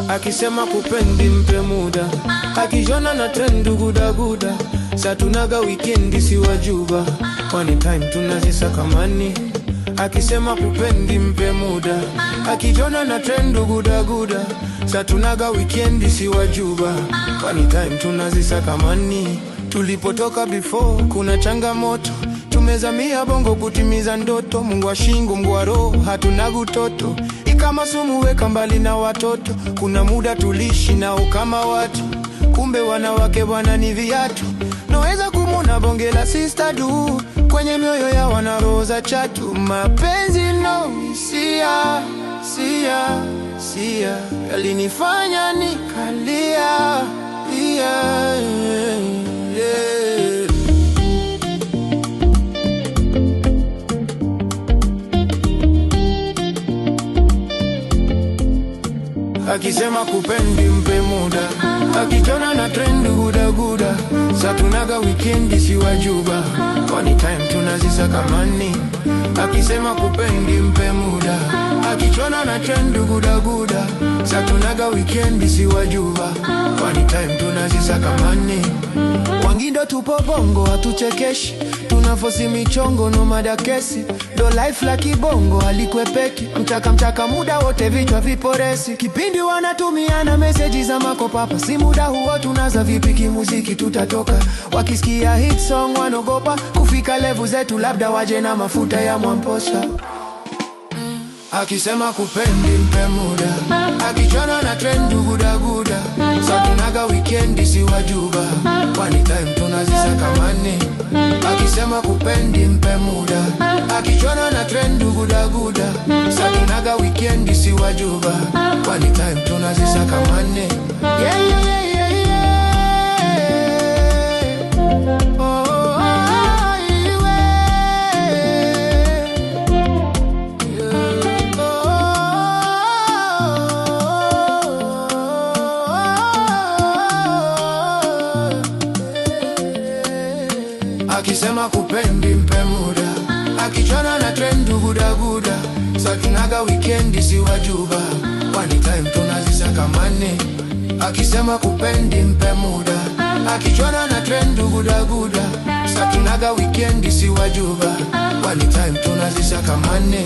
Akisema kupendi mpe muda, akijona na trendu guda guda. Sa tunaga weekendi si wajuba, anytime tunazisaka mani. Akisema kupendi mpe muda, akijona na trendu guda guda. Sa tunaga weekendi si wajuba, anytime tunazisaka mani. Tulipotoka before kuna changamoto, tumezamia bongo kutimiza ndoto. Mungu wa shingo Mungu wa roho, hatuna gutoto. Kama sumu weka mbali na watoto. Kuna muda tulishi nao kama watu, kumbe wanawake bwana ni viatu. Naweza kumuna bonge la sister du, kwenye mioyo ya wana roho za chatu. Mapenzi no sia yalinifanya nikalia, Akisema kupendi mpe muda, akijona na trendu guda guda. Sa tunaga weekendi si wajuba, anytime tunazisaka mani. Akisema kupendi mpe muda, akijona na trendu guda guda. Sa tunaga weekendi si wajuba, anytime tunazisaka mani. Wangindo tupo bongo hatuchekeshi, tunafosi michongo no madakesi. Do life la kibongo halikwepeki, mchaka muda wote vichwa viporesi. Kipindi wanatumiana meseji za makopapa, si muda huo tunaza vipi kimuziki tutatoka. Wakisikia hit song wanogopa, kufika level zetu labda waje na mafuta ya Mwamposa. Akisema kupendi mpe muda, akijona na trendu guda guda. Sa tunaga weekendi si wajuba, anytime tunazisaka mani. Akisema kupendi mpe muda, akijona na trendu guda guda. Sa tunaga weekendi si wajuba, anytime tunazisaka mani. Akisema kupendi mpe muda, akijona na trendu guda guda. Sa tunaga weekendi si wajuba, anytime tunazisaka mani. Akisema kupendi mpe muda, akijona na trendu guda guda. Sa tunaga weekendi si wajuba, anytime tunazisaka mani.